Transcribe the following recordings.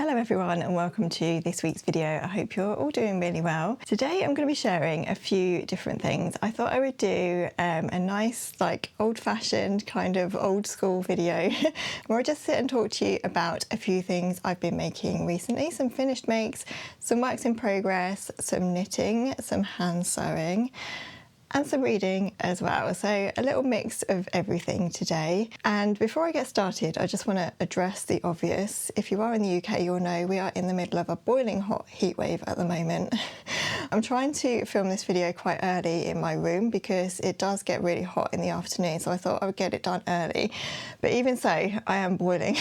Hello everyone and welcome to this week's video. I hope you're all doing really well. Today I'm going to be sharing a few different things. I thought I would do a nice old-fashioned kind of old school video where I just sit and talk to you about a few things I've been making recently, some finished makes, some works in progress, some knitting, some hand sewing and some reading as well. So a little mix of everything today. And before I get started, I just want to address the obvious. If you are in the UK, you'll know we are in the middle of a boiling hot heat wave at the moment. I'm trying to film this video quite early in my room because it does get really hot in the afternoon, so I thought I would get it done early. But even so, I am boiling.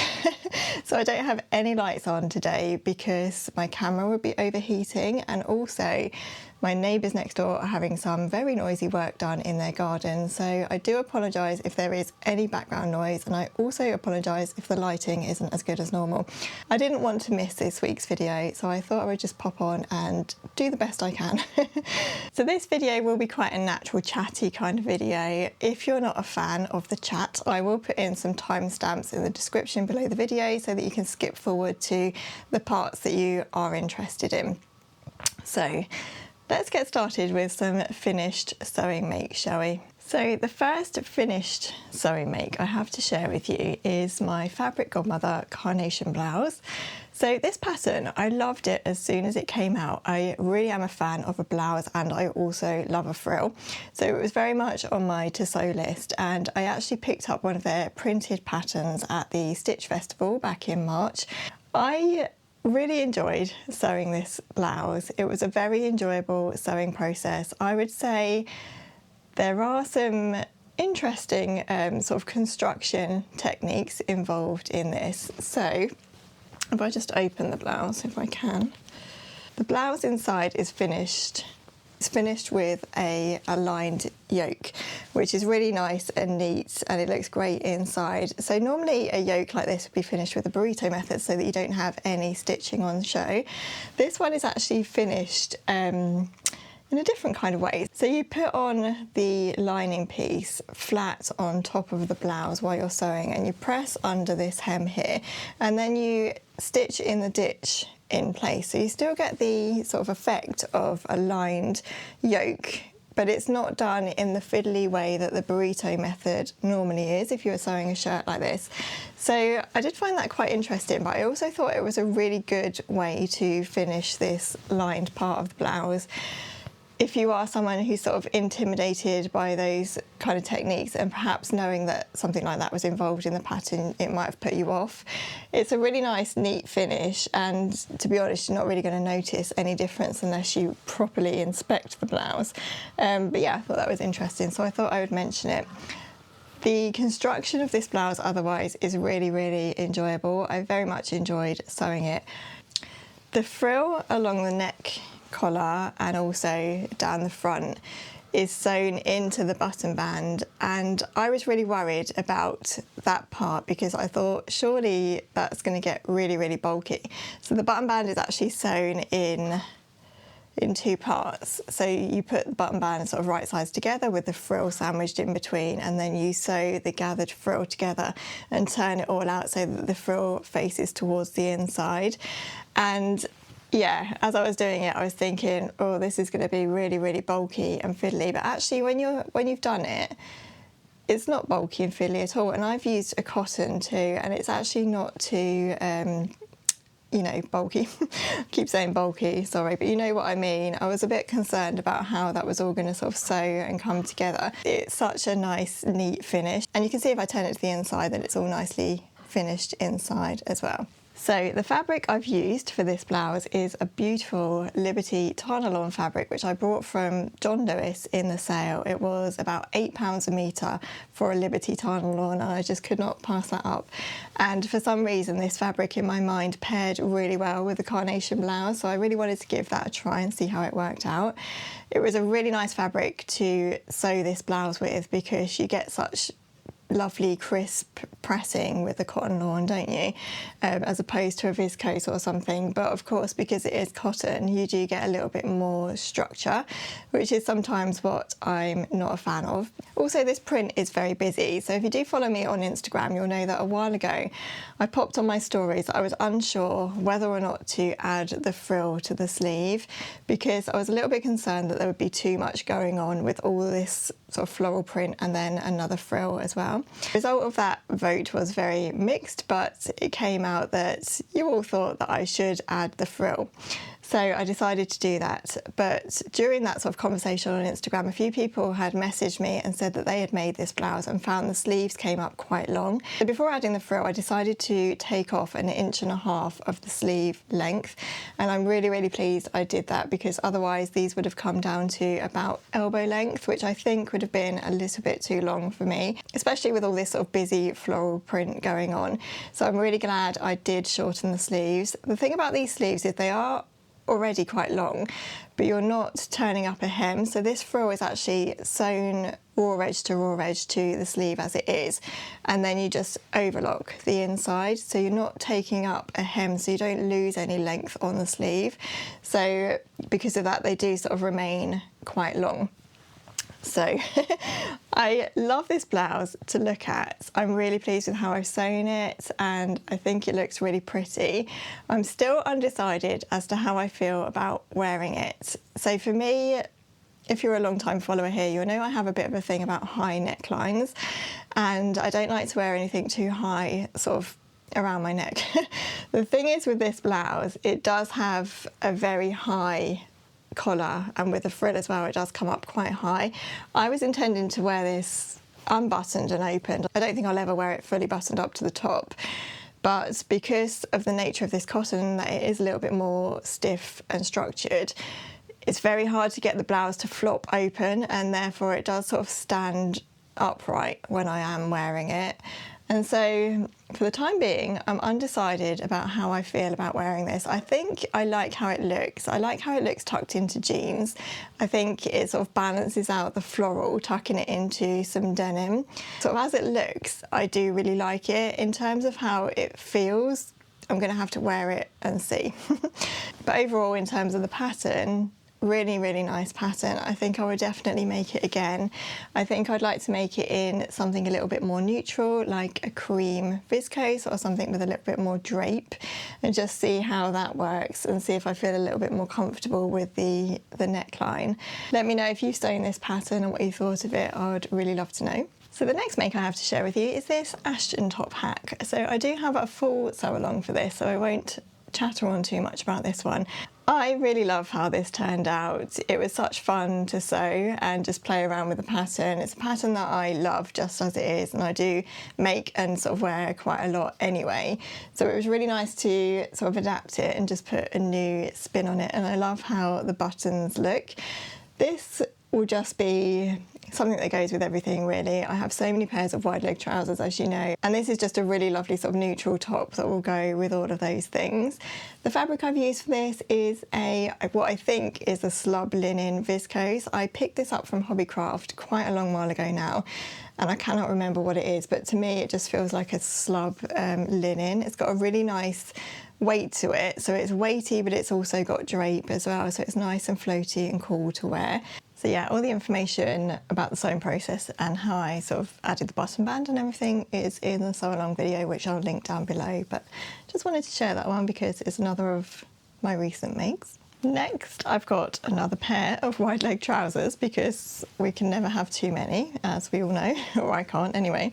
So I don't have any lights on today because my camera would be overheating, and also my neighbours next door are having some very noisy work done in their garden, so I do apologise if there is any background noise, and I also apologise if the lighting isn't as good as normal. I didn't want to miss this week's video, so I thought I would just pop on and do the best I can. So this video will be quite a natural chatty kind of video. If you're not a fan of the chat, I will put in some timestamps in the description below the video so that you can skip forward to the parts that you are interested in. So let's get started with some finished sewing make, shall we? So the first finished sewing make I have to share with you is my Fabric Godmother carnation blouse. So this pattern, I loved it as soon as it came out. I really am a fan of a blouse, and I also love a frill. So it was very much on my to sew list, and I actually picked up one of their printed patterns at the Stitch Festival back in March. I really enjoyed sewing this blouse. It was a very enjoyable sewing process. I would say there are some interesting sort of construction techniques involved in this. So if I just open the blouse, if I can. The blouse inside is finished. It's finished with a lined yoke, which is really nice and neat, and it looks great inside. So normally a yoke like this would be finished with the burrito method so that you don't have any stitching on show. This one is actually finished in a different kind of way. So you put on the lining piece flat on top of the blouse while you're sewing, and you press under this hem here, and then you stitch in the ditch in place. So you still get the sort of effect of a lined yoke, but it's not done in the fiddly way that the burrito method normally is if you were sewing a shirt like this. So I did find that quite interesting, but I also thought it was a really good way to finish this lined part of the blouse. If you are someone who's sort of intimidated by those kind of techniques, and perhaps knowing that something like that was involved in the pattern, it might have put you off. It's a really nice, neat finish, and to be honest, you're not really going to notice any difference unless you properly inspect the blouse. But yeah, I thought that was interesting, so I thought I would mention it. The construction of this blouse otherwise is really, really enjoyable. I very much enjoyed sewing it. The frill along the neck collar and also down the front is sewn into the button band, and I was really worried about that part because I thought surely that's going to get really, really bulky. So the button band is actually sewn in two parts. So you put the button band sort of right sides together with the frill sandwiched in between, and then you sew the gathered frill together and turn it all out so that the frill faces towards the inside. And yeah, as I was doing it, I was thinking, oh, this is going to be really, really bulky and fiddly. But actually, when you've done it, it's not bulky and fiddly at all. And I've used a cotton too, and it's actually not too, bulky. I keep saying bulky, sorry, but you know what I mean. I was a bit concerned about how that was all going to sort of sew and come together. It's such a nice, neat finish. And you can see if I turn it to the inside that it's all nicely finished inside as well. So the fabric I've used for this blouse is a beautiful Liberty Tarnalon fabric, which I bought from John Lewis in the sale. It was about £8 a metre for a Liberty Tarnalon, and I just could not pass that up. And for some reason, this fabric in my mind paired really well with the carnation blouse, so I really wanted to give that a try and see how it worked out. It was a really nice fabric to sew this blouse with because you get such lovely crisp pressing with the cotton lawn, don't you? As opposed to a viscose or something. But of course, because it is cotton, you do get a little bit more structure, which is sometimes what I'm not a fan of. Also, this print is very busy. So if you do follow me on Instagram, you'll know that a while ago I popped on my stories that I was unsure whether or not to add the frill to the sleeve, because I was a little bit concerned that there would be too much going on with all this sort of floral print and then another frill as well. The result of that vote was very mixed, but it came out that you all thought that I should add the frill. So I decided to do that. But during that sort of conversation on Instagram, a few people had messaged me and said that they had made this blouse and found the sleeves came up quite long. So before adding the frill, I decided to take off 1.5 inches of the sleeve length. And I'm really, really pleased I did that, because otherwise these would have come down to about elbow length, which I think would have been a little bit too long for me, especially with all this sort of busy floral print going on. So I'm really glad I did shorten the sleeves. The thing about these sleeves is they are already quite long, but you're not turning up a hem. So this frill is actually sewn raw edge to the sleeve as it is, and then you just overlock the inside, so you're not taking up a hem, so you don't lose any length on the sleeve. So because of that, they do sort of remain quite long. So I love this blouse to look at. I'm really pleased with how I've sewn it, and I think it looks really pretty. I'm still undecided as to how I feel about wearing it. So for me, if you're a long-time follower here, you'll know I have a bit of a thing about high necklines, and I don't like to wear anything too high sort of around my neck. The thing is with this blouse, it does have a very high collar, and with the frill as well, it does come up quite high. I was intending to wear this unbuttoned and opened. I don't think I'll ever wear it fully buttoned up to the top, but because of the nature of this cotton, that it is a little bit more stiff and structured, it's very hard to get the blouse to flop open, and therefore it does sort of stand upright when I am wearing it. And so for the time being, I'm undecided about how I feel about wearing this. I think I like how it looks. I like how it looks tucked into jeans. I think it sort of balances out the floral, tucking it into some denim. Sort of as it looks, I do really like it. In terms of how it feels, I'm going to have to wear it and see. But overall, in terms of the pattern, really, really nice pattern. I think I would definitely make it again. I think I'd like to make it in something a little bit more neutral, like a cream viscose or something with a little bit more drape, and just see how that works and see if I feel a little bit more comfortable with the neckline. Let me know if you've sewn this pattern and what you thought of it. I would really love to know. So the next make I have to share with you is this Ashton top hack. So I do have a full sew along for this, so I won't chatter on too much about this one. I really love how this turned out. It was such fun to sew and just play around with the pattern. It's a pattern that I love just as it is, and I do make and sort of wear quite a lot anyway. So it was really nice to sort of adapt it and just put a new spin on it, and I love how the buttons look. This will just be something that goes with everything, really. I have so many pairs of wide leg trousers, as you know, and this is just a really lovely sort of neutral top that will go with all of those things. The fabric I've used for this is what I think is a slub linen viscose. I picked this up from Hobbycraft quite a long while ago now, and I cannot remember what it is, but to me it just feels like a slub linen. It's got a really nice weight to it, so it's weighty, but it's also got drape as well, so it's nice and floaty and cool to wear. So yeah, all the information about the sewing process and how I sort of added the button band and everything is in the sew along video, which I'll link down below, but just wanted to share that one because it's another of my recent makes. Next, I've got another pair of wide leg trousers, because we can never have too many, as we all know, or I can't anyway.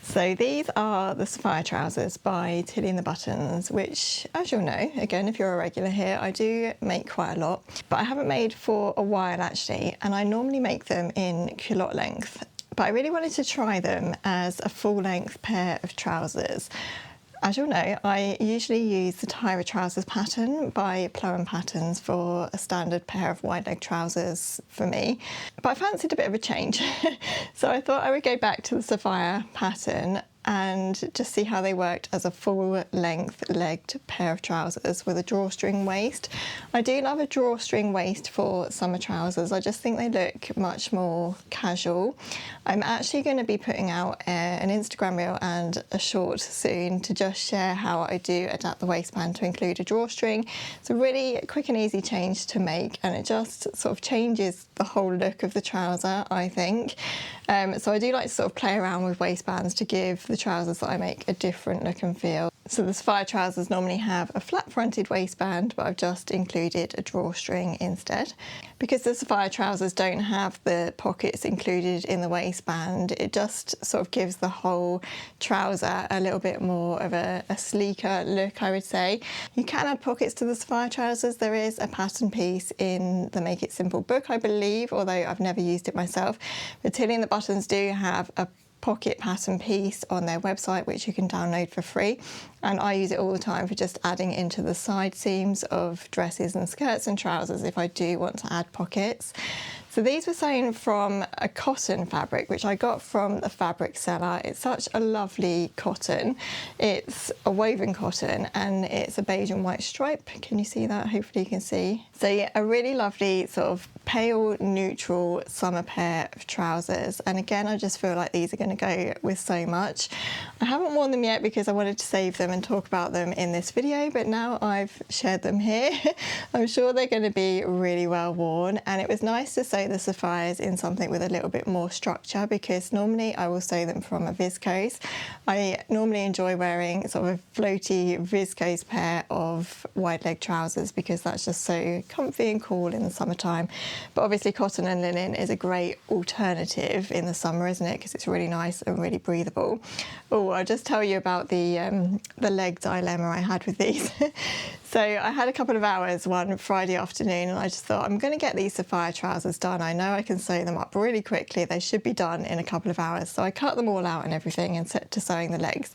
So these are the Sapphire trousers by Tilly and the Buttons, which, as you'll know, again, if you're a regular here, I do make quite a lot, but I haven't made for a while actually, and I normally make them in culotte length, but I really wanted to try them as a full-length pair of trousers. As you'll know, I usually use the Tyra trousers pattern by Plough & Patterns for a standard pair of wide leg trousers for me, but I fancied a bit of a change. So I thought I would go back to the Sapphire pattern. and just see how they worked as a full-length legged pair of trousers with a drawstring waist. I do love a drawstring waist for summer trousers. I just think they look much more casual. I'm actually going to be putting out an Instagram reel and a short soon to just share how I do adapt the waistband to include a drawstring. It's a really quick and easy change to make, and it just sort of changes the whole look of the trouser, I think. So I do like to sort of play around with waistbands to give the trousers that I make a different look and feel. So the Saphire trousers normally have a flat-fronted waistband, but I've just included a drawstring instead. Because the Saphire trousers don't have the pockets included in the waistband, it just sort of gives the whole trouser a little bit more of a sleeker look, I would say. You can add pockets to the Saphire trousers. There is a pattern piece in the Make It Simple book, I believe, although I've never used it myself. But Tilly and the Buttons do have a pocket pattern piece on their website, which you can download for free, and I use it all the time for just adding into the side seams of dresses and skirts and trousers if I do want to add pockets. So these were sewn from a cotton fabric, which I got from the fabric seller. It's such a lovely cotton. It's a woven cotton and it's a beige and white stripe. Can you see that? Hopefully you can see. So yeah, a really lovely sort of pale neutral summer pair of trousers. And again, I just feel like these are going to go with so much. I haven't worn them yet because I wanted to save them and talk about them in this video, but now I've shared them here. I'm sure they're going to be really well worn, and it was nice to sew the Sapphires in something with a little bit more structure, because normally I will sew them from a viscose. I normally enjoy wearing sort of a floaty viscose pair of wide leg trousers because that's just so comfy and cool in the summertime. But obviously cotton and linen is a great alternative in the summer, isn't it? Because it's really nice and really breathable. Oh, I'll just tell you about the leg dilemma I had with these. So I had a couple of hours one Friday afternoon, and I just thought, I'm going to get these Saphire trousers done. I know I can sew them up really quickly. They should be done in a couple of hours. So I cut them all out and everything and set to sewing the legs.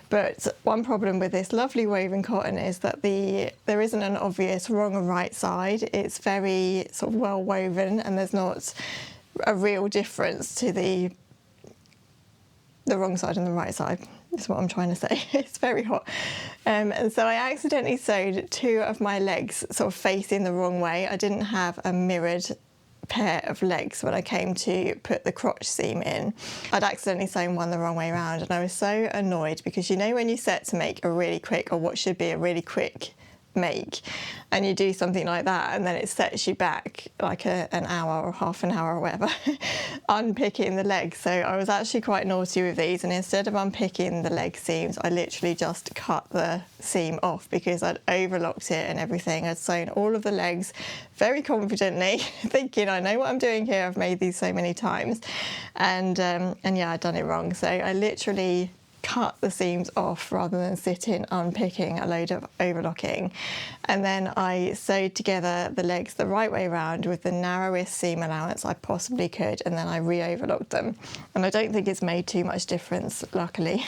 But one problem with this lovely woven cotton is that there isn't an obvious wrong or right side. It's very sort of well woven, and there's not a real difference to the wrong side and the right side. Is what I'm trying to say. It's very hot. And so I accidentally sewed two of my legs sort of facing the wrong way. I didn't have a mirrored pair of legs when I came to put the crotch seam in. I'd accidentally sewn one the wrong way around, and I was so annoyed because you know when you set to make a really quick, or what should be a really quick make, and you do something like that and then it sets you back like an hour or half an hour or whatever unpicking the legs. So I was actually quite naughty with these, and instead of unpicking the leg seams, I literally just cut the seam off because I'd overlocked it and everything. I'd sewn all of the legs very confidently thinking I know what I'm doing here, I've made these so many times, and yeah, I'd done it wrong. So I literally cut the seams off rather than sitting unpicking a load of overlocking. And then I sewed together the legs the right way around with the narrowest seam allowance I possibly could, and then I re-overlocked them. And I don't think it's made too much difference, luckily.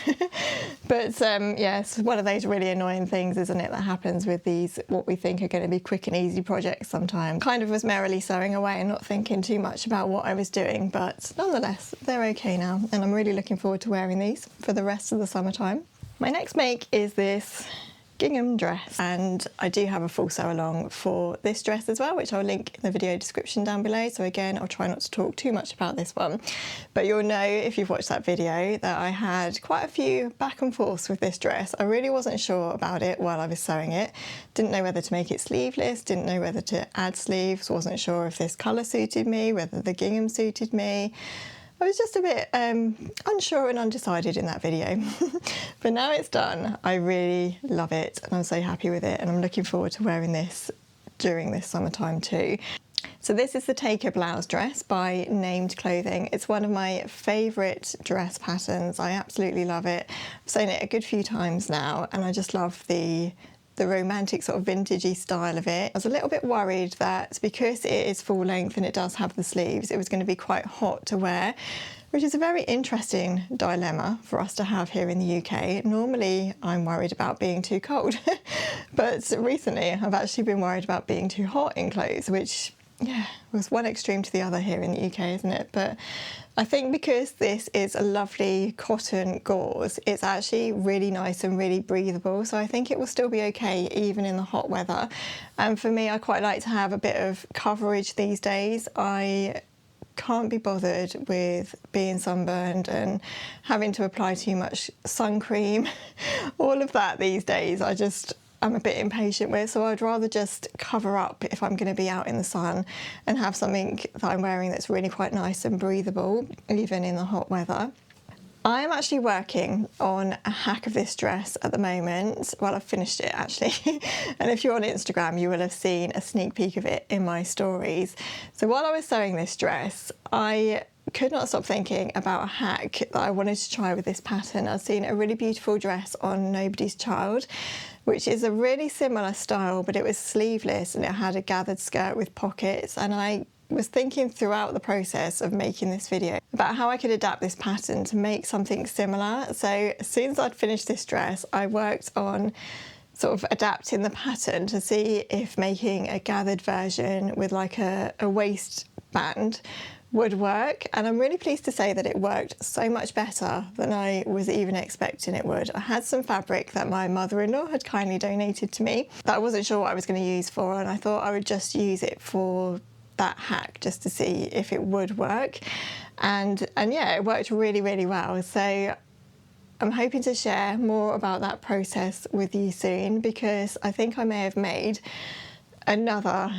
But yeah, it's one of those really annoying things, isn't it, that happens with these, what we think are going to be quick and easy projects sometimes. Kind of was merrily sewing away and not thinking too much about what I was doing, but nonetheless, they're okay now. And I'm really looking forward to wearing these for the rest of the summertime. My next make is this gingham dress, and I do have a full sew along for this dress as well, which I'll link in the video description down below. So again, I'll try not to talk too much about this one, but you'll know if you've watched that video that I had quite a few back and forths with this dress. I really wasn't sure about it while I was sewing it. Didn't know whether to make it sleeveless, didn't know whether to add sleeves, wasn't sure if this colour suited me, whether the gingham suited me. I was just a bit unsure and undecided in that video. But now it's done, I really love it and I'm so happy with it, and I'm looking forward to wearing this during this summertime too. So this is the Taker blouse dress by Named Clothing. It's one of my favourite dress patterns. I absolutely love it. I've sewn it a good few times now, and I just love the romantic sort of vintagey style of it. I was a little bit worried that because it is full length and it does have the sleeves, it was going to be quite hot to wear, which is a very interesting dilemma for us to have here in the UK. Normally I'm worried about being too cold, but recently I've actually been worried about being too hot in clothes, which yeah, it was one extreme to the other here in the UK, isn't it? But I think because this is a lovely cotton gauze, it's actually really nice and really breathable. So I think it will still be okay even in the hot weather. And for me, I quite like to have a bit of coverage these days. I can't be bothered with being sunburned and having to apply too much sun cream. All of that these days, I'm a bit impatient with, so I'd rather just cover up if I'm going to be out in the sun and have something that I'm wearing that's really quite nice and breathable, even in the hot weather. I'm actually working on a hack of this dress at the moment. Well, I've finished it actually. And if you're on Instagram, you will have seen a sneak peek of it in my stories. So while I was sewing this dress, I could not stop thinking about a hack that I wanted to try with this pattern. I've seen a really beautiful dress on Nobody's Child, which is a really similar style, but it was sleeveless and it had a gathered skirt with pockets. And I was thinking throughout the process of making this video about how I could adapt this pattern to make something similar. So as soon as I'd finished this dress, I worked on sort of adapting the pattern to see if making a gathered version with like a waistband would work, and I'm really pleased to say that it worked so much better than I was even expecting it would. I had some fabric that my mother-in-law had kindly donated to me that I wasn't sure what I was going to use for, and I thought I would just use it for that hack just to see if it would work, and yeah, it worked really, really well. So I'm hoping to share more about that process with you soon, because I think I may have made another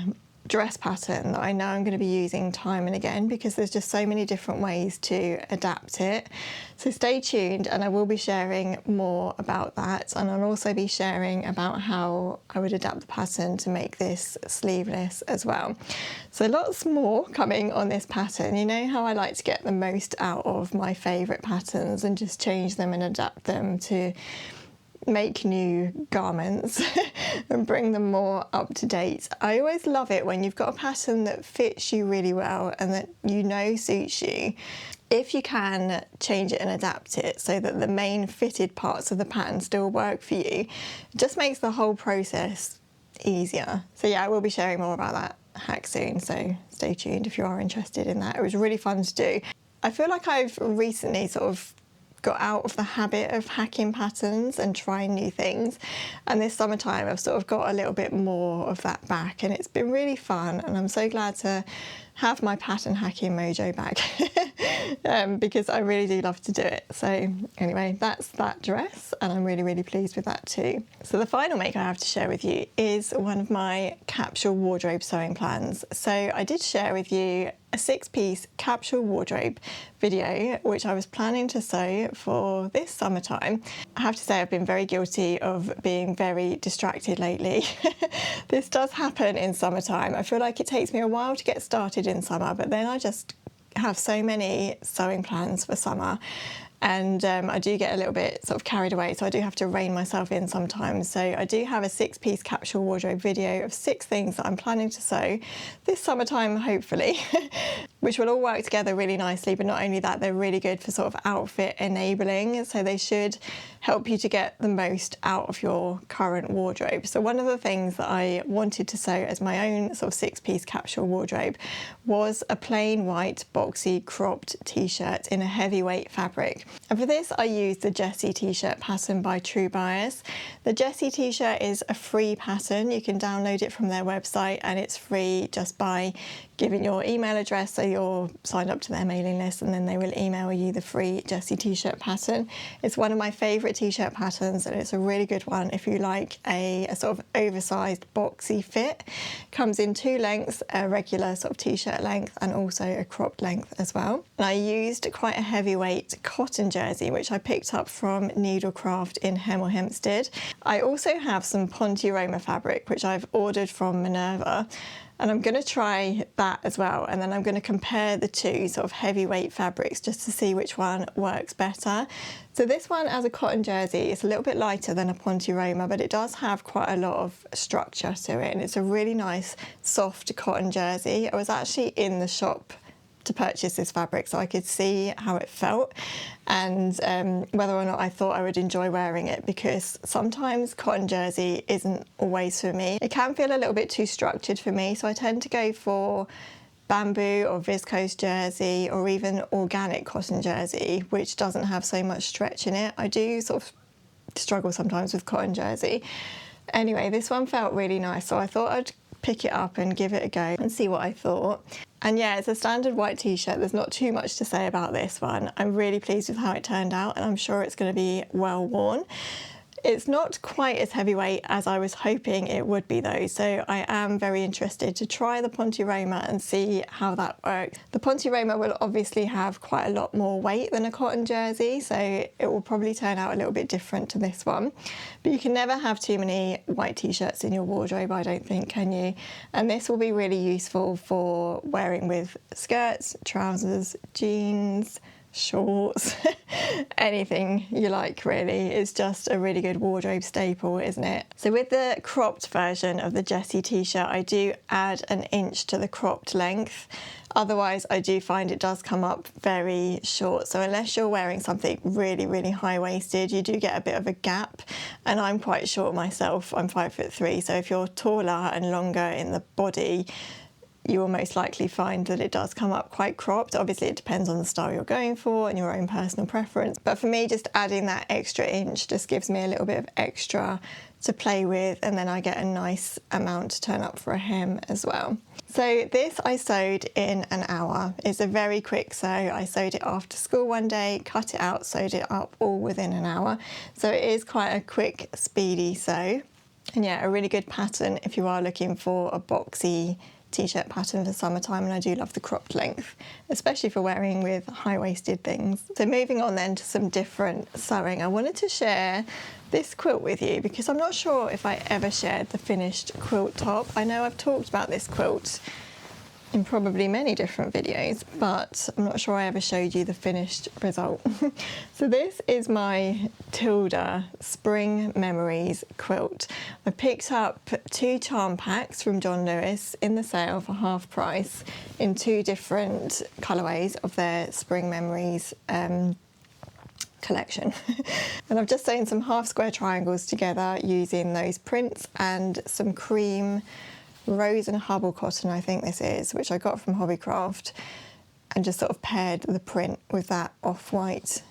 dress pattern that I know I'm going to be using time and again, because there's just so many different ways to adapt it. So stay tuned, and I will be sharing more about that, and I'll also be sharing about how I would adapt the pattern to make this sleeveless as well. So lots more coming on this pattern. You know how I like to get the most out of my favourite patterns and just change them and adapt them to make new garments and bring them more up to date. I always love it when you've got a pattern that fits you really well and that you know suits you. If you can change it and adapt it so that the main fitted parts of the pattern still work for you, it just makes the whole process easier. So yeah, I will be sharing more about that hack soon, so stay tuned if you are interested in that. It was really fun to do. I feel like I've recently sort of got out of the habit of hacking patterns and trying new things, and this summertime I've sort of got a little bit more of that back, and it's been really fun, and I'm so glad to have my pattern hacking mojo back because I really do love to do it. So anyway, that's that dress, and I'm really, really pleased with that too. So the final make I have to share with you is one of my capsule wardrobe sewing plans. So I did share with you a 6-piece capsule wardrobe video, which I was planning to sew for this summertime. I have to say I've been very guilty of being very distracted lately. This does happen in summertime. I feel like it takes me a while to get started in summer, but then I just have so many sewing plans for summer, and I do get a little bit sort of carried away, so I do have to rein myself in sometimes. So I do have a 6-piece capsule wardrobe video of 6 things that I'm planning to sew this summertime, hopefully, which will all work together really nicely. But not only that, they're really good for sort of outfit enabling, so they should help you to get the most out of your current wardrobe. So one of the things that I wanted to sew as my own sort of 6-piece capsule wardrobe was a plain white boxy cropped t-shirt in a heavyweight fabric. And for this I used the Jessie t-shirt pattern by True Bias. The Jessie t-shirt is a free pattern. You can download it from their website, and it's free just by giving your email address, so you're signed up to their mailing list, and then they will email you the free Jessie t-shirt pattern. It's one of my favourite t-shirt patterns, and it's a really good one if you like a sort of oversized boxy fit. Comes in 2 lengths, a regular sort of t-shirt length and also a cropped length as well. And I used quite a heavyweight cotton jersey, which I picked up from Needlecraft in Hemel Hempstead. I also have some Ponte Roma fabric, which I've ordered from Minerva, and I'm going to try that as well, and then I'm going to compare the 2 sort of heavyweight fabrics just to see which one works better. So this one, as a cotton jersey, is a little bit lighter than a Ponte Roma, but it does have quite a lot of structure to it, and it's a really nice soft cotton jersey. I was actually in the shop to purchase this fabric so I could see how it felt and whether or not I thought I would enjoy wearing it, because sometimes cotton jersey isn't always for me. It can feel a little bit too structured for me, so I tend to go for bamboo or viscose jersey or even organic cotton jersey, which doesn't have so much stretch in it. I do sort of struggle sometimes with cotton jersey. Anyway, this one felt really nice, so I thought I'd pick it up and give it a go and see what I thought. And yeah, it's a standard white t-shirt. There's not too much to say about this one. I'm really pleased with how it turned out, and I'm sure it's going to be well worn. It's not quite as heavyweight as I was hoping it would be though, so I am very interested to try the Ponte Roma and see how that works. The Ponte Roma will obviously have quite a lot more weight than a cotton jersey, so it will probably turn out a little bit different to this one. But you can never have too many white t-shirts in your wardrobe, I don't think, can you? And this will be really useful for wearing with skirts, trousers, jeans, shorts, anything you like really. It's just a really good wardrobe staple, isn't it? So with the cropped version of the Jessie t-shirt, I do add an inch to the cropped length. Otherwise, I do find it does come up very short. So unless you're wearing something really, really high-waisted, you do get a bit of a gap. And I'm quite short myself. I'm 5'3", so if you're taller and longer in the body, you will most likely find that it does come up quite cropped. Obviously, it depends on the style you're going for and your own personal preference. But for me, just adding that extra inch just gives me a little bit of extra to play with, and then I get a nice amount to turn up for a hem as well. So this I sewed in an hour. It's a very quick sew. I sewed it after school one day, cut it out, sewed it up all within an hour. So it is quite a quick, speedy sew. And yeah, a really good pattern if you are looking for a boxy t-shirt pattern for summertime, and I do love the cropped length, especially for wearing with high-waisted things. So moving on then to some different sewing, I wanted to share this quilt with you because I'm not sure if I ever shared the finished quilt top. I know I've talked about this quilt in probably many different videos, but I'm not sure I ever showed you the finished result. So this is my Tilda Spring Memories quilt. I picked up 2 charm packs from John Lewis in the sale for half price in 2 different colourways of their Spring Memories collection. And I've just sewn some half square triangles together using those prints and some cream Rose and Hubble cotton, I think this is, which I got from Hobbycraft, and just sort of paired the print with that off-white.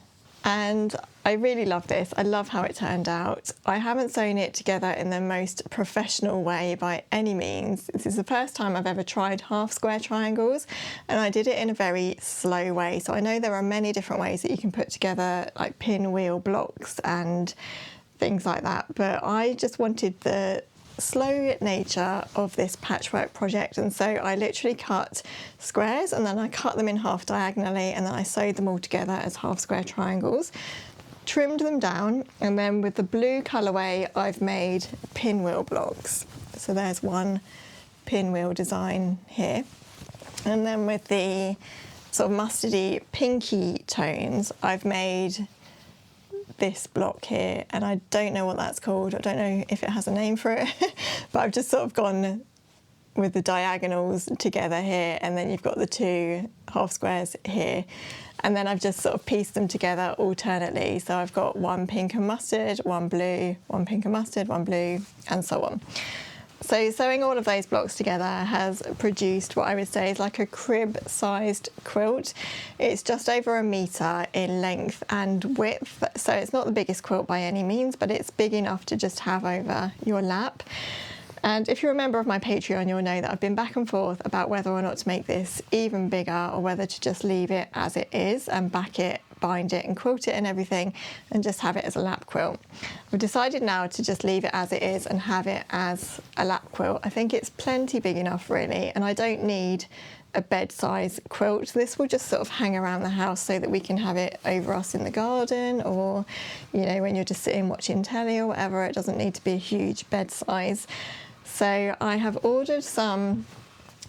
And I really love this. I love how it turned out. I haven't sewn it together in the most professional way by any means. This is the first time I've ever tried half square triangles, and I did it in a very slow way. So I know there are many different ways that you can put together like pinwheel blocks and things like that, but I just wanted the slow nature of this patchwork project, and so I literally cut squares and then I cut them in half diagonally, and then I sewed them all together as half square triangles, trimmed them down, and then with the blue colourway I've made pinwheel blocks. So there's one pinwheel design here, and then with the sort of mustardy pinky tones I've made this block here, and I don't know what that's called. I don't know if it has a name for it, but I've just sort of gone with the diagonals together here, and then you've got the 2 half squares here, and then I've just sort of pieced them together alternately. So I've got 1 pink and mustard, 1 blue, 1 pink and mustard, 1 blue, and so on. So sewing all of those blocks together has produced what I would say is like a crib-sized quilt. It's just over 1 metre in length and width, so it's not the biggest quilt by any means, but it's big enough to just have over your lap. And if you're a member of my Patreon, you'll know that I've been back and forth about whether or not to make this even bigger or whether to just leave it as it is and back it, bind it and quilt it and everything and just have it as a lap quilt. I've decided now to just leave it as it is and have it as a lap quilt. I think it's plenty big enough really, and I don't need a bed size quilt. This will just sort of hang around the house so that we can have it over us in the garden, or you know, when you're just sitting watching telly or whatever. It doesn't need to be a huge bed size. So I have ordered some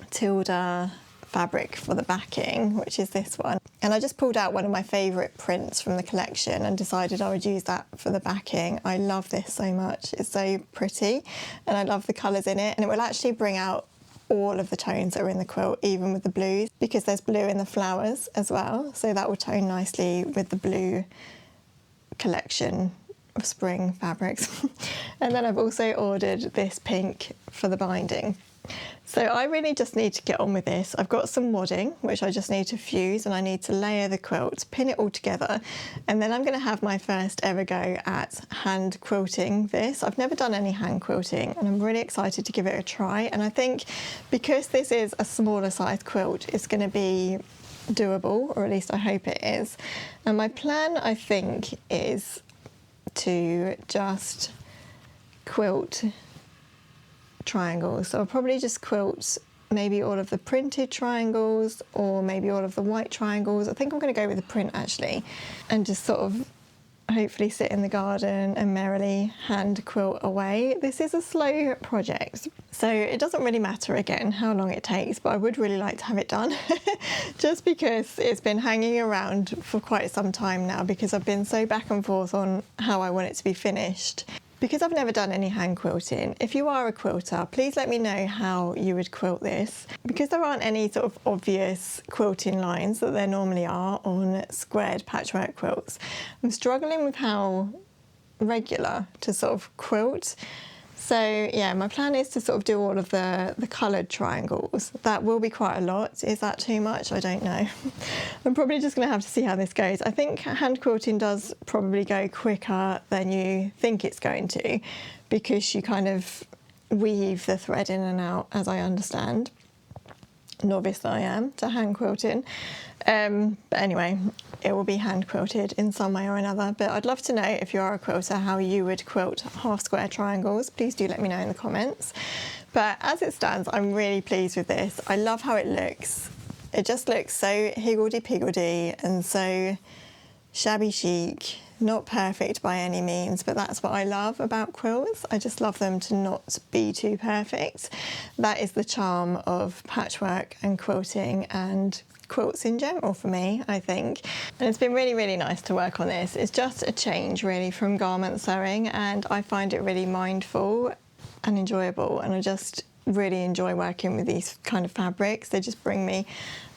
Tilda fabric for the backing, which is this one, and I just pulled out one of my favourite prints from the collection and decided I would use that for the backing. I love this so much. It's so pretty and I love the colours in it, and it will actually bring out all of the tones that are in the quilt, even with the blues, because there's blue in the flowers as well, so that will tone nicely with the blue collection of spring fabrics. And then I've also ordered this pink for the binding. So I really just need to get on with this. I've got some wadding, which I just need to fuse, and I need to layer the quilt, pin it all together, and then I'm going to have my first ever go at hand quilting this. I've never done any hand quilting, and I'm really excited to give it a try. And I think because this is a smaller size quilt, it's going to be doable, or at least I hope it is. And my plan, I think, is to just quilt triangles. So I'll probably just quilt maybe all of the printed triangles, or maybe all of the white triangles. I think I'm going to go with the print actually, and just sort of hopefully sit in the garden and merrily hand quilt away. This is a slow project, so it doesn't really matter again how long it takes, but I would really like to have it done just because it's been hanging around for quite some time now, because I've been so back and forth on how I want it to be finished. Because I've never done any hand quilting, if you are a quilter, please let me know how you would quilt this. Because there aren't any sort of obvious quilting lines that there normally are on squared patchwork quilts, I'm struggling with how regular to sort of quilt. So yeah, my plan is to sort of do all of the coloured triangles. That will be quite a lot. Is that too much? I don't know. I'm probably just going to have to see how this goes. I think hand quilting does probably go quicker than you think it's going to, because you kind of weave the thread in and out, as I understand. Novice I am to hand quilting. But anyway, it will be hand quilted in some way or another. But I'd love to know, if you are a quilter, how you would quilt half square triangles. Please do let me know in the comments. But as it stands, I'm really pleased with this. I love how it looks. It just looks so higgledy-piggledy and so shabby chic. Not perfect by any means, but that's what I love about quilts. I just love them to not be too perfect. That is the charm of patchwork and quilting, and quilts in general for me, I think. And it's been really, really nice to work on this. It's just a change really from garment sewing, and I find it really mindful and enjoyable, and I just really enjoy working with these kind of fabrics. They just bring me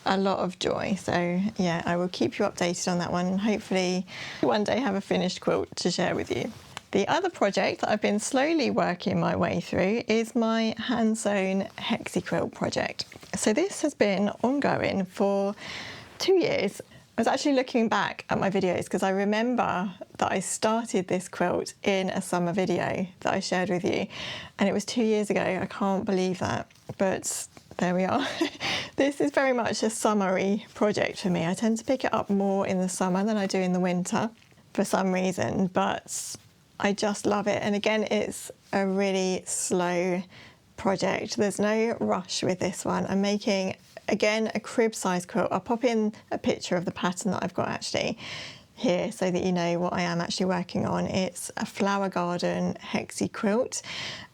a lot of joy. So yeah, I will keep you updated on that one, and hopefully one day have a finished quilt to share with you. The other project that I've been slowly working my way through is my hand sewn Hexie quilt project. So this has been ongoing for 2 years. I was actually looking back at my videos because I remember that I started this quilt in a summer video that I shared with you, and it was 2 years ago. I can't believe that, but there we are. This is very much a summery project for me. I tend to pick it up more in the summer than I do in the winter for some reason, but I just love it. And again, it's a really slow project. There's no rush with this one. I'm making, again, a crib size quilt. I'll pop in a picture of the pattern that I've got actually here so that you know what I am actually working on. It's a flower garden Hexie quilt,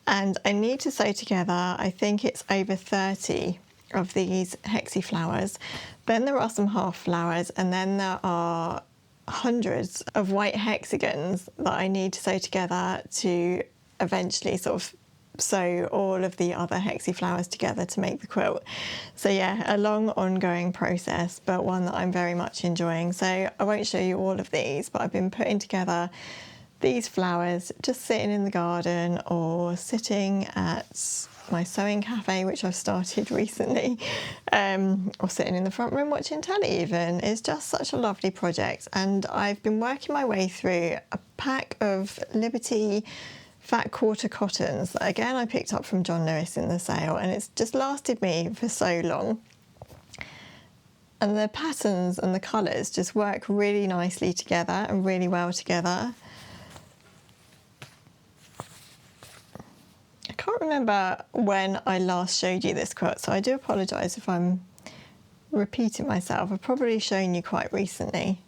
and I need to sew together, I think it's over 30 of these Hexie flowers. Then there are some half flowers, and then there are hundreds of white hexagons that I need to sew together to eventually sort of sew all of the other Hexie flowers together to make the quilt. So yeah, a long ongoing process, but one that I'm very much enjoying. So I won't show you all of these, but I've been putting together these flowers just sitting in the garden, or sitting at my sewing cafe, which I've started recently, or sitting in the front room watching telly even. It's just such a lovely project, and I've been working my way through a pack of Liberty fat quarter cottons that again I picked up from John Lewis in the sale, and it's just lasted me for so long. And the patterns and the colours just work really nicely together and really well together. I can't remember when I last showed you this quilt, so I do apologise if I'm repeating myself. I've probably shown you quite recently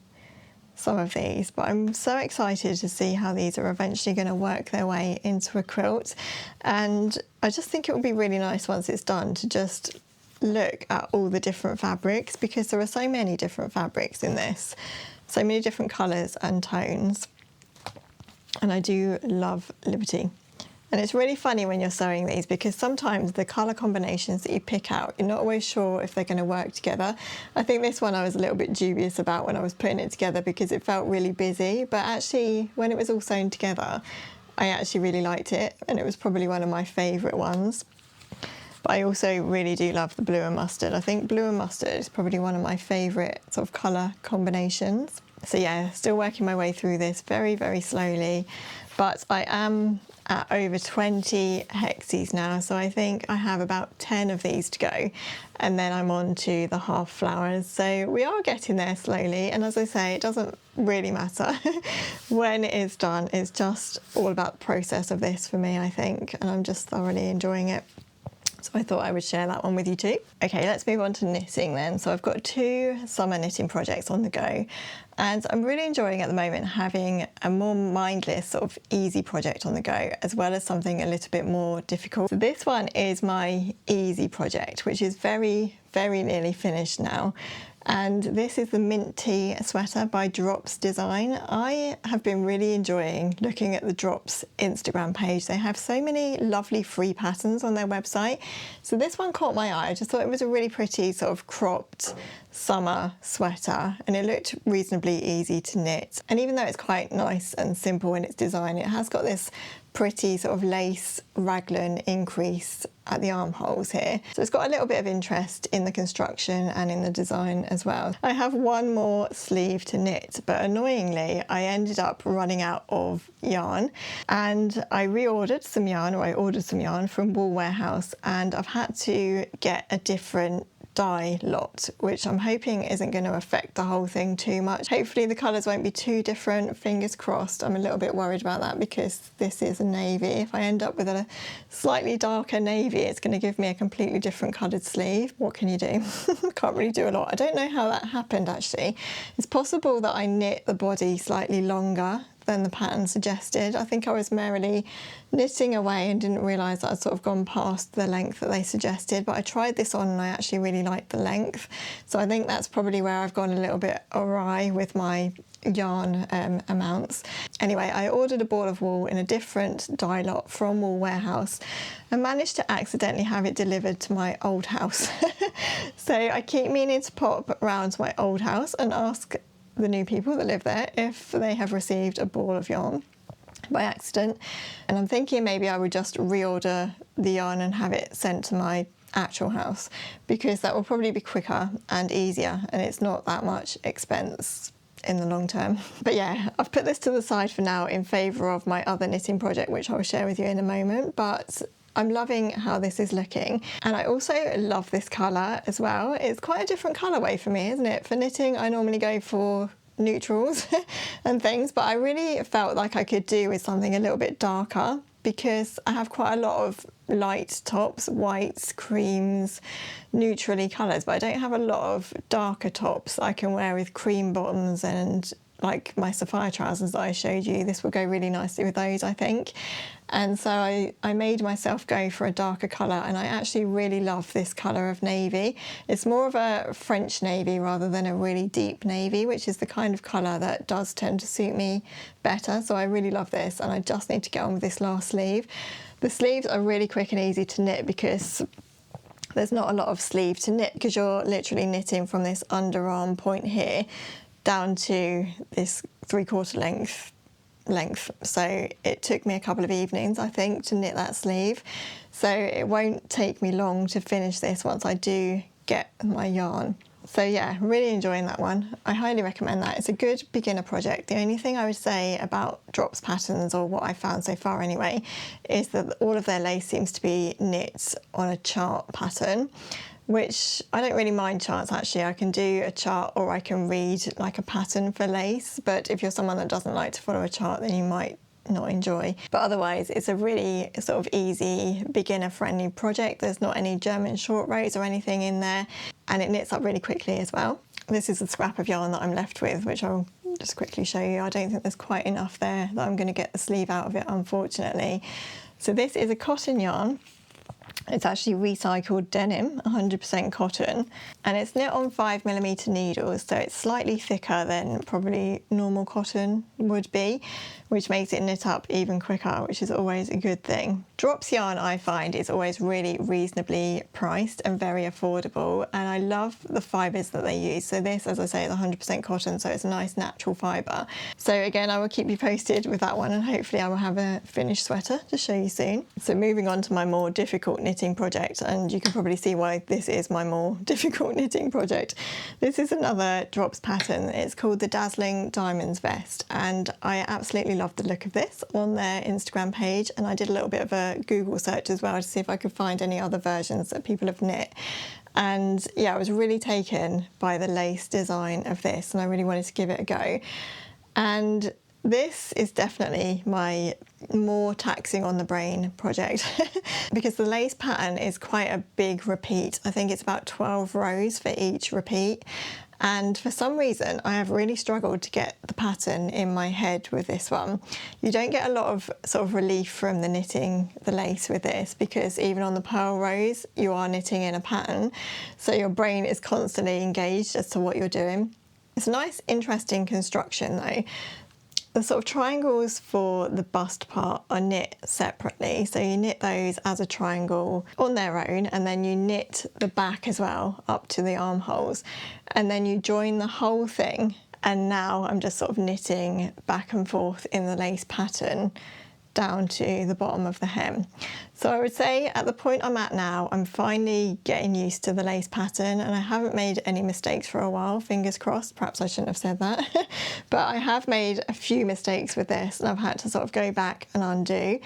some of these, but I'm so excited to see how these are eventually going to work their way into a quilt. And I just think it would be really nice once it's done to just look at all the different fabrics, because there are so many different fabrics in this, so many different colours and tones. And I do love Liberty. And it's really funny when you're sewing these because sometimes the colour combinations that you pick out, you're not always sure if they're going to work together. I think this one I was a little bit dubious about when I was putting it together because it felt really busy, but actually when it was all sewn together, I actually really liked it and it was probably one of my favourite ones. But I also really do love the blue and mustard. I think blue and mustard is probably one of my favourite sort of colour combinations. So yeah, still working my way through this very, very slowly, but I am at over 20 hexes now, so I think I have about 10 of these to go, and then I'm on to the half flowers. So we are getting there slowly, and as I say, it doesn't really matter when it is done. It's just all about the process of this for me, I think, and I'm just thoroughly enjoying it. So I thought I would share that one with you too. Okay, let's move on to knitting then. So I've got 2 summer knitting projects on the go, and I'm really enjoying at the moment having a more mindless sort of easy project on the go, as well as something a little bit more difficult. So this one is my easy project, which is very, very nearly finished now. And this is the Mint Tea sweater by Drops Design. I have been really enjoying looking at the Drops Instagram page. They have so many lovely free patterns on their website. So this one caught my eye. I just thought it was a really pretty sort of cropped summer sweater, and it looked reasonably easy to knit. And even though it's quite nice and simple in its design, it has got this pretty sort of lace raglan increase at the armholes here. So it's got a little bit of interest in the construction and in the design as well. I have one more sleeve to knit, but annoyingly I ended up running out of yarn, and I ordered some yarn from Wool Warehouse, and I've had to get a different dye lot, which I'm hoping isn't going to affect the whole thing too much. Hopefully the colours won't be too different, fingers crossed. I'm a little bit worried about that because this is a navy. If I end up with a slightly darker navy, it's going to give me a completely different coloured sleeve. What can you do? Can't really do a lot. I don't know how that happened actually. It's possible that I knit the body slightly longer than the pattern suggested. I think I was merrily knitting away and didn't realise that I'd sort of gone past the length that they suggested, but I tried this on and I actually really liked the length. So I think that's probably where I've gone a little bit awry with my yarn amounts. Anyway, I ordered a ball of wool in a different dye lot from Wool Warehouse and managed to accidentally have it delivered to my old house. So I keep meaning to pop round to my old house and ask the new people that live there if they have received a ball of yarn by accident, and I'm thinking maybe I would just reorder the yarn and have it sent to my actual house, because that will probably be quicker and easier, and it's not that much expense in the long term. But yeah, I've put this to the side for now in favour of my other knitting project, which I'll share with you in a moment, but I'm loving how this is looking, and I also love this colour as well. It's quite a different colourway for me, isn't it? For knitting, I normally go for neutrals and things, but I really felt like I could do with something a little bit darker because I have quite a lot of light tops, whites, creams, neutrally colours, but I don't have a lot of darker tops I can wear with cream bottoms, and like my sapphire trousers that I showed you, this will go really nicely with those, I think. And so I made myself go for a darker colour, and I actually really love this colour of navy. It's more of a French navy rather than a really deep navy, which is the kind of colour that does tend to suit me better. So I really love this, and I just need to get on with this last sleeve. The sleeves are really quick and easy to knit because there's not a lot of sleeve to knit, because you're literally knitting from this underarm point here down to this 3/4 length. So it took me a couple of evenings, I think, to knit that sleeve. So it won't take me long to finish this once I do get my yarn. So yeah, really enjoying that one. I highly recommend that. It's a good beginner project. The only thing I would say about Drops patterns, or what I've found so far anyway, is that all of their lace seems to be knit on a chart pattern, which I don't really mind charts actually. I can do a chart or I can read like a pattern for lace, but if you're someone that doesn't like to follow a chart, then you might not enjoy. But otherwise, it's a really sort of easy, beginner-friendly project. There's not any German short rows or anything in there, and it knits up really quickly as well. This is the scrap of yarn that I'm left with, which I'll just quickly show you. I don't think there's quite enough there that I'm going to get the sleeve out of it, unfortunately. So this is a cotton yarn, It's actually recycled denim, 100% cotton, and it's knit on 5mm needles, so it's slightly thicker than probably normal cotton would be, which makes it knit up even quicker, which is always a good thing. Drops yarn, I find, is always really reasonably priced and very affordable, and I love the fibres that they use. So this, as I say, is 100% cotton, so it's a nice natural fibre. So again, I will keep you posted with that one, and hopefully I will have a finished sweater to show you soon. So moving on to my more difficult knitting project, and you can probably see why this is my more difficult knitting project. This is another Drops pattern. It's called the Dazzling Diamonds Vest, and I absolutely love the look of this on their Instagram page, and I did a little bit of a Google search as well to see if I could find any other versions that people have knit. And yeah, I was really taken by the lace design of this, and I really wanted to give it a go. And this is definitely my more taxing on the brain project because the lace pattern is quite a big repeat. I think it's about 12 rows for each repeat. And for some reason, I have really struggled to get the pattern in my head with this one. You don't get a lot of sort of relief from the knitting the lace with this, because even on the purl rows, you are knitting in a pattern. So your brain is constantly engaged as to what you're doing. It's a nice, interesting construction though. The sort of triangles for the bust part are knit separately, so you knit those as a triangle on their own, and then you knit the back as well up to the armholes, and then you join the whole thing. And now I'm just sort of knitting back and forth in the lace pattern down to the bottom of the hem. So I would say at the point I'm at now, I'm finally getting used to the lace pattern, and I haven't made any mistakes for a while, fingers crossed. Perhaps I shouldn't have said that, but I have made a few mistakes with this, and I've had to sort of go back and undo.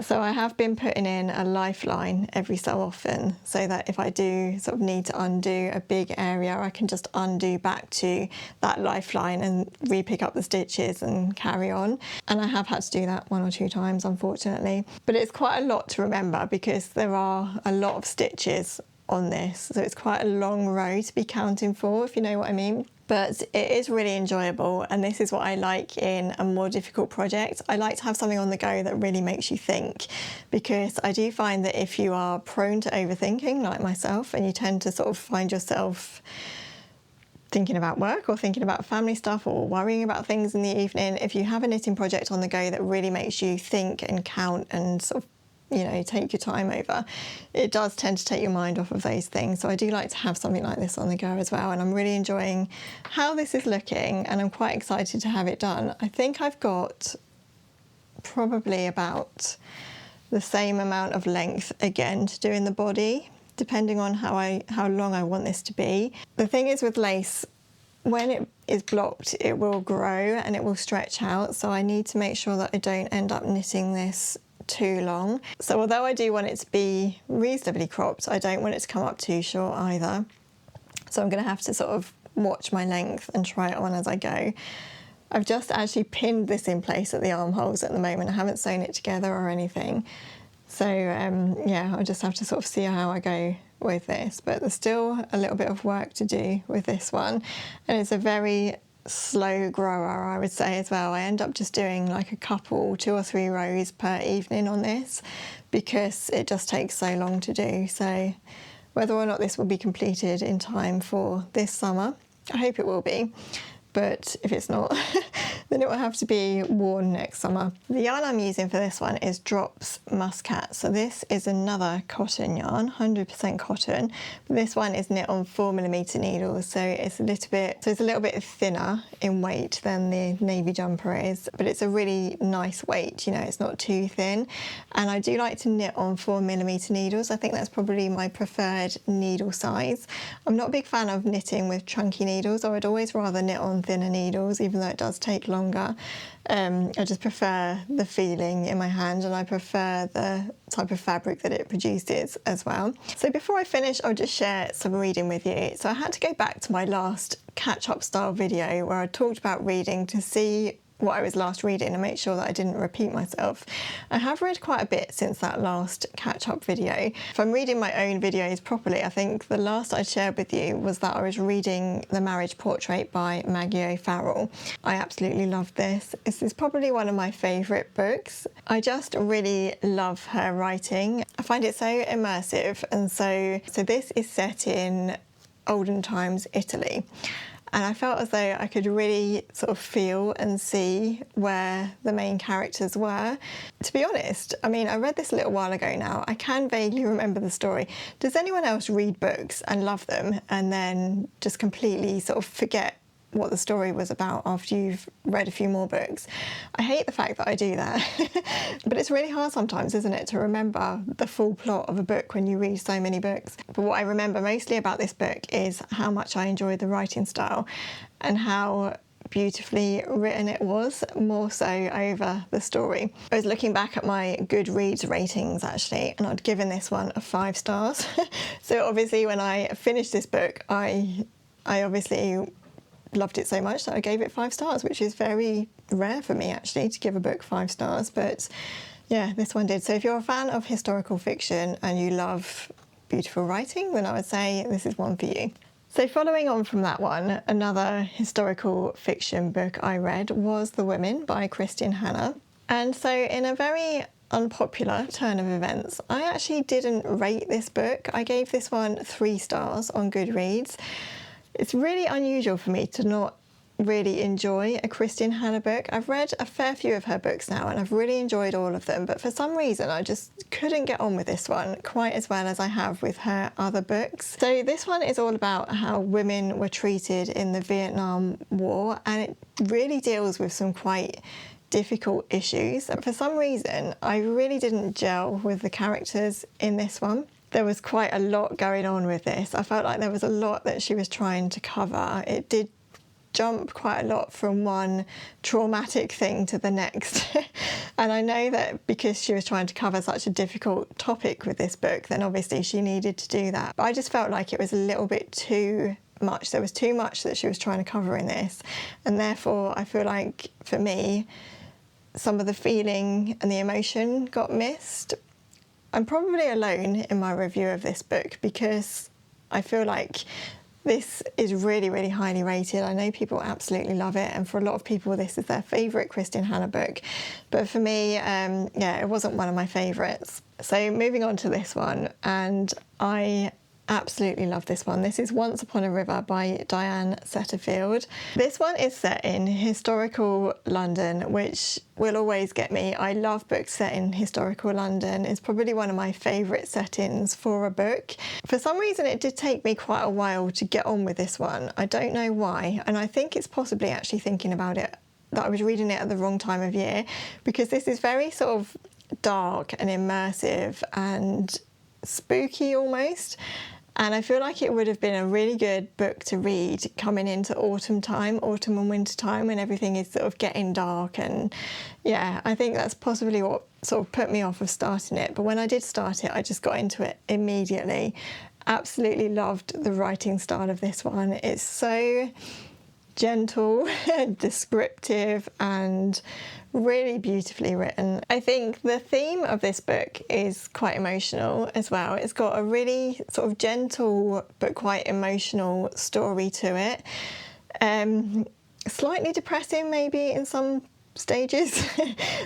So I have been putting in a lifeline every so often, so that if I do sort of need to undo a big area, I can just undo back to that lifeline and re-pick up the stitches and carry on. And I have had to do that 1 or 2 times, unfortunately. But it's quite a lot to remember because there are a lot of stitches on this, so it's quite a long row to be counting for, if you know what I mean. But it is really enjoyable, and this is what I like in a more difficult project. I like to have something on the go that really makes you think, because I do find that if you are prone to overthinking, like myself, and you tend to sort of find yourself thinking about work or thinking about family stuff or worrying about things in the evening, if you have a knitting project on the go that really makes you think and count and sort of, you know, take your time over, it does tend to take your mind off of those things. So I do like to have something like this on the go as well, and I'm really enjoying how this is looking, and I'm quite excited to have it done. I think I've got probably about the same amount of length again to do in the body, depending on how long I want this to be. The thing is with lace, when it is blocked, it will grow and it will stretch out, so I need to make sure that I don't end up knitting this too long. So although I do want it to be reasonably cropped, I don't want it to come up too short either. So I'm going to have to sort of watch my length and try it on as I go. I've just actually pinned this in place at the armholes at the moment. I haven't sewn it together or anything. So yeah, I'll just have to sort of see how I go with this. But there's still a little bit of work to do with this one. And it's a very slow grower, I would say, as well. I end up just doing like a couple, 2 or 3 rows per evening on this because it just takes so long to do. So whether or not this will be completed in time for this summer, I hope it will be. But if it's not, then it will have to be worn next summer. The yarn I'm using for this one is Drops Muscat. So this is another cotton yarn, 100% cotton. This one is knit on 4mm needles, so it's a little bit thinner in weight than the navy jumper is, but it's a really nice weight, you know, it's not too thin. And I do like to knit on 4mm needles. I think that's probably my preferred needle size. I'm not a big fan of knitting with chunky needles, or I'd always rather knit on thinner needles, even though it does take longer. I just prefer the feeling in my hand, and I prefer the type of fabric that it produces as well. So before I finish, I'll just share some reading with you. So I had to go back to my last catch-up style video where I talked about reading to see what I was last reading and make sure that I didn't repeat myself. I have read quite a bit since that last catch-up video. If I'm reading my own videos properly, I think the last I shared with you was that I was reading The Marriage Portrait by Maggie O'Farrell. I absolutely love this. This is probably one of my favourite books. I just really love her writing. I find it so immersive, and so this is set in olden times Italy. And I felt as though I could really sort of feel and see where the main characters were. To be honest, I mean, I read this a little while ago now. I can vaguely remember the story. Does anyone else read books and love them and then just completely sort of forget what the story was about after you've read a few more books? I hate the fact that I do that. But it's really hard sometimes, isn't it, to remember the full plot of a book when you read so many books. But what I remember mostly about this book is how much I enjoyed the writing style and how beautifully written it was, more so over the story. I was looking back at my Goodreads ratings actually, and I'd given this one 5 stars. So obviously when I finished this book, I obviously loved it so much that I gave it 5 stars, which is very rare for me actually to give a book 5 stars, but yeah, this one did. So if you're a fan of historical fiction and you love beautiful writing, then I would say this is one for you. So following on from that one, another historical fiction book I read was The Women by Kristin Hannah. And so in a very unpopular turn of events, I actually didn't rate this book. I gave this one 3 stars on Goodreads. It's really unusual for me to not really enjoy a Kristin Hannah book. I've read a fair few of her books now and I've really enjoyed all of them, but for some reason I just couldn't get on with this one quite as well as I have with her other books. So this one is all about how women were treated in the Vietnam War, and it really deals with some quite difficult issues. And for some reason I really didn't gel with the characters in this one. There was quite a lot going on with this. I felt like there was a lot that she was trying to cover. It did jump quite a lot from one traumatic thing to the next. And I know that because she was trying to cover such a difficult topic with this book, then obviously she needed to do that. But I just felt like it was a little bit too much. There was too much that she was trying to cover in this. And therefore, I feel like for me, some of the feeling and the emotion got missed. I'm probably alone in my review of this book because I feel like this is really, really highly rated. I know people absolutely love it, and for a lot of people this is their favourite Kristin Hannah book. But for me, it wasn't one of my favourites. So moving on to this one, and I absolutely love this one. This is Once Upon a River by Diane Setterfield. This one is set in historical London, which will always get me. I love books set in historical London. It's probably one of my favourite settings for a book. For some reason it did take me quite a while to get on with this one. I don't know why, and I think it's possibly actually thinking about it that I was reading it at the wrong time of year, because this is very sort of dark and immersive and spooky almost. And I feel like it would have been a really good book to read coming into autumn and winter time, when everything is sort of getting dark. And yeah, I think that's possibly what sort of put me off of starting it. But when I did start it, I just got into it immediately. Absolutely loved the writing style of this one. It's so gentle, descriptive, and really beautifully written. I think the theme of this book is quite emotional as well. It's got a really sort of gentle but quite emotional story to it. Slightly depressing maybe in some stages,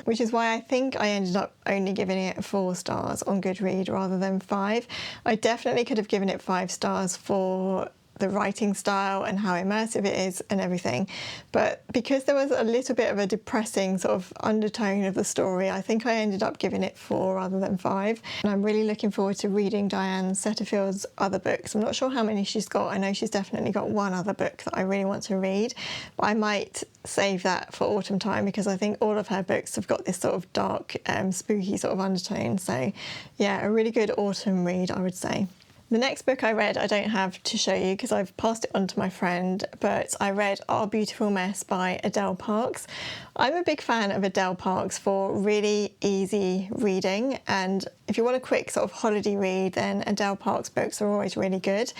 which is why I think I ended up only giving it 4 stars on Goodreads rather than 5. I definitely could have given it 5 stars for the writing style and how immersive it is and everything, but because there was a little bit of a depressing sort of undertone of the story, I think I ended up giving it 4 rather than 5. And I'm really looking forward to reading Diane Setterfield's other books. I'm not sure how many she's got. I know she's definitely got one other book that I really want to read, but I might save that for autumn time because I think all of her books have got this sort of dark, spooky sort of undertone. So yeah, a really good autumn read, I would say. The next book I read, I don't have to show you because I've passed it on to my friend, but I read Our Beautiful Mess by Adele Parks. I'm a big fan of Adele Parks for really easy reading, and if you want a quick sort of holiday read, then Adele Parks books are always really good.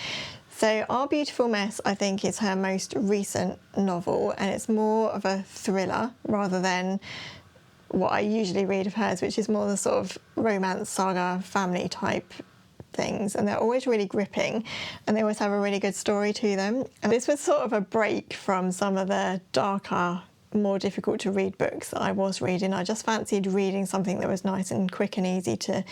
So Our Beautiful Mess, I think, is her most recent novel, and it's more of a thriller rather than what I usually read of hers, which is more the sort of romance saga family type things, and they're always really gripping and they always have a really good story to them. And this was sort of a break from some of the darker, more difficult to read books that I was reading. I just fancied reading something that was nice and quick and easy to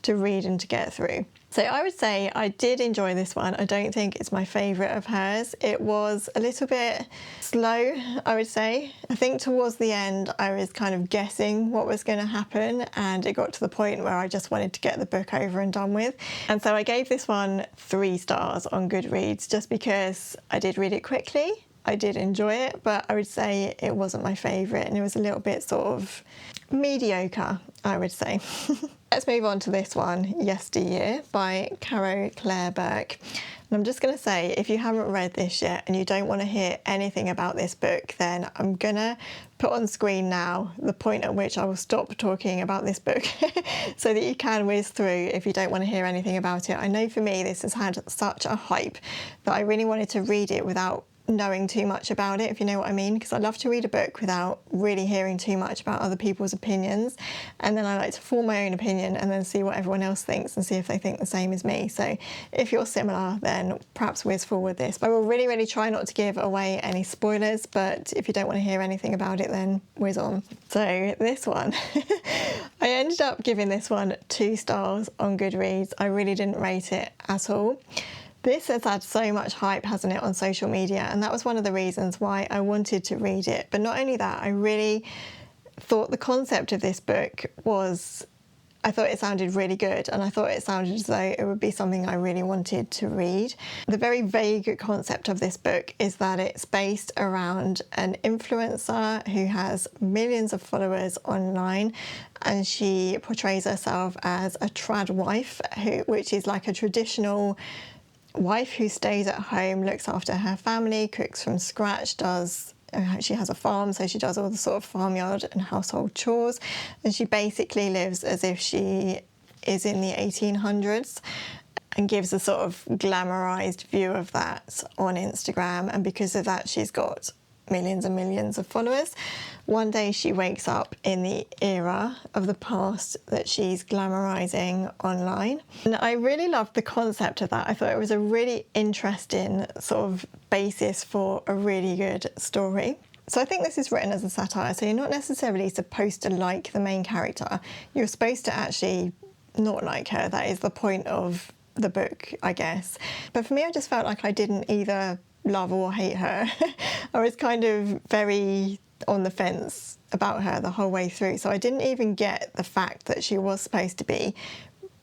read and to get through. So I would say I did enjoy this one. I don't think it's my favourite of hers. It was a little bit slow, I would say. I think towards the end I was kind of guessing what was going to happen, and it got to the point where I just wanted to get the book over and done with. And so I gave this one 3 stars on Goodreads just because I did read it quickly. I did enjoy it, but I would say it wasn't my favourite, and it was a little bit sort of mediocre, I would say. Let's move on to this one, Yesteryear by Caro Claire Burke. And I'm just going to say, if you haven't read this yet and you don't want to hear anything about this book, then I'm going to put on screen now the point at which I will stop talking about this book so that you can whiz through if you don't want to hear anything about it. I know for me this has had such a hype that I really wanted to read it without knowing too much about it, if you know what I mean, because I love to read a book without really hearing too much about other people's opinions, and then I like to form my own opinion and then see what everyone else thinks and see if they think the same as me. So if you're similar, then perhaps whiz forward this. I will really try not to give away any spoilers, but if you don't want to hear anything about it, then whiz on. So this one I ended up giving this one 2 stars on Goodreads. I really didn't rate it at all. This has had so much hype, hasn't it, on social media, and that was one of the reasons why I wanted to read it. But not only that, I really thought the concept of this book was, I thought it sounded really good, and I thought it sounded as though it would be something I really wanted to read. The very vague concept of this book is that it's based around an influencer who has millions of followers online, and she portrays herself as a trad wife, which is like a traditional wife who stays at home, looks after her family, cooks from scratch, she has a farm, so she does all the sort of farmyard and household chores, and she basically lives as if she is in the 1800s and gives a sort of glamorized view of that on Instagram. And because of that, she's got millions and millions of followers. One day she wakes up in the era of the past that she's glamorizing online. And I really loved the concept of that. I thought it was a really interesting sort of basis for a really good story. So I think this is written as a satire, so you're not necessarily supposed to like the main character. You're supposed to actually not like her. That is the point of the book, I guess. But for me, I just felt like I didn't either love or hate her. I was kind of very on the fence about her the whole way through, so I didn't even get the fact that she was supposed to be,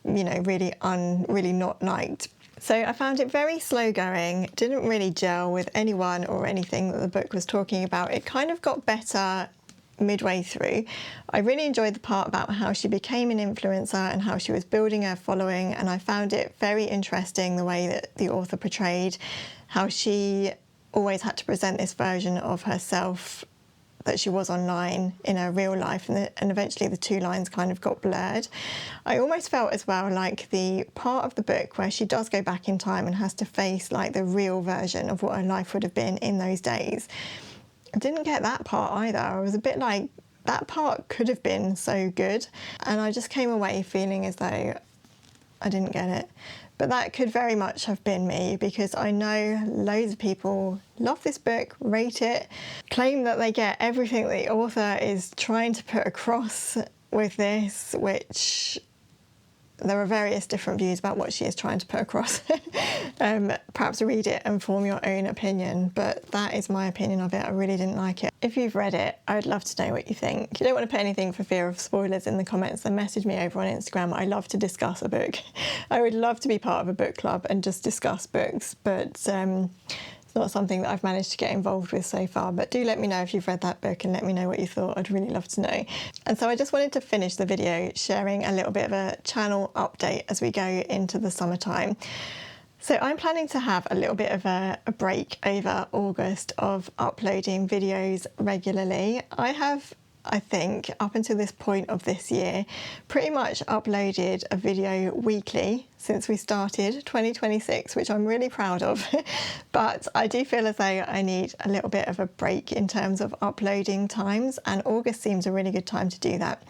you know, really not liked. So I found it very slow going, didn't really gel with anyone or anything that the book was talking about. It kind of got better midway through. I really enjoyed the part about how she became an influencer and how she was building her following, and I found it very interesting the way that the author portrayed how she always had to present this version of herself that she was online in her real life, and eventually the 2 lines kind of got blurred. I almost felt as well like the part of the book where she does go back in time and has to face like the real version of what her life would have been in those days. I didn't get that part either. I was a bit like, that part could have been so good, and I just came away feeling as though I didn't get it. But that could very much have been me, because I know loads of people love this book, rate it, claim that they get everything the author is trying to put across with this, which there are various different views about what she is trying to put across. Perhaps read it and form your own opinion, but that is my opinion of it. I really didn't like it. If you've read it, I would love to know what you think. If you don't want to put anything for fear of spoilers in the comments, then message me over on Instagram. I love to discuss a book. I would love to be part of a book club and just discuss books, but It's not something that I've managed to get involved with so far, but do let me know if you've read that book and let me know what you thought. I'd really love to know. And so I just wanted to finish the video sharing a little bit of a channel update as we go into the summertime. So I'm planning to have a little bit of a break over August of uploading videos regularly. I think up until this point of this year, pretty much uploaded a video weekly since we started 2026, which I'm really proud of. But I do feel as though I need a little bit of a break in terms of uploading times, and August seems a really good time to do that.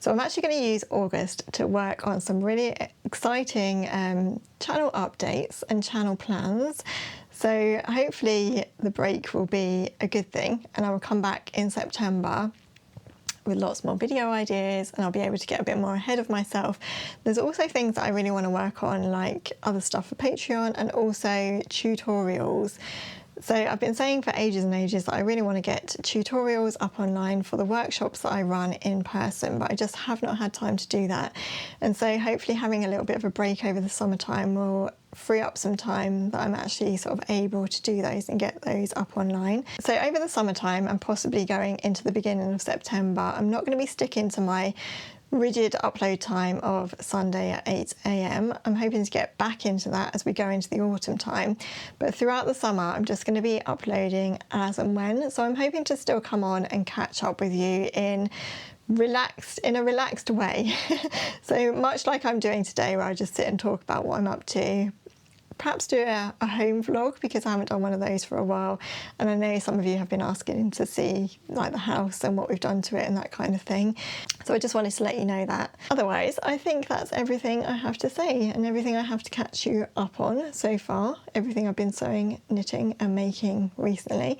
So I'm actually going to use August to work on some really exciting channel updates and channel plans. So hopefully the break will be a good thing, and I will come back in September with lots more video ideas, and I'll be able to get a bit more ahead of myself. There's also things that I really want to work on, like other stuff for Patreon and also tutorials. So I've been saying for ages and ages that I really want to get tutorials up online for the workshops that I run in person, but I just have not had time to do that. And so hopefully having a little bit of a break over the summertime will free up some time that I'm actually sort of able to do those and get those up online. So over the summertime and possibly going into the beginning of September, I'm not going to be sticking to my rigid upload time of Sunday at 8 a.m. I'm hoping to get back into that as we go into the autumn time, but throughout the summer I'm just going to be uploading as and when. So I'm hoping to still come on and catch up with you in a relaxed way. So much like I'm doing today, where I just sit and talk about what I'm up to. Perhaps do a home vlog, because I haven't done one of those for a while, and I know some of you have been asking to see like the house and what we've done to it and that kind of thing. So I just wanted to let you know that. Otherwise, I think that's everything I have to say and everything I have to catch you up on so far, everything I've been sewing, knitting and making recently.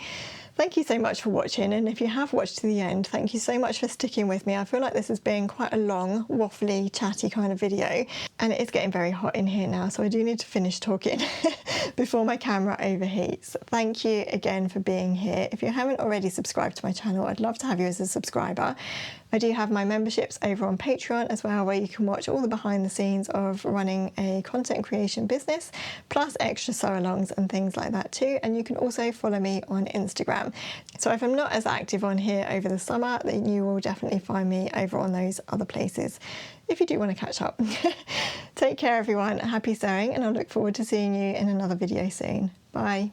Thank you so much for watching, and if you have watched to the end, thank you so much for sticking with me. I feel like this has been quite a long, waffly, chatty kind of video, and it is getting very hot in here now, so I do need to finish talking before my camera overheats. Thank you again for being here. If you haven't already subscribed to my channel, I'd love to have you as a subscriber. I do have my memberships over on Patreon as well, where you can watch all the behind the scenes of running a content creation business, plus extra sew-alongs and things like that too. And you can also follow me on Instagram. So if I'm not as active on here over the summer, then you will definitely find me over on those other places if you do want to catch up. Take care everyone, happy sewing, and I look forward to seeing you in another video soon. Bye.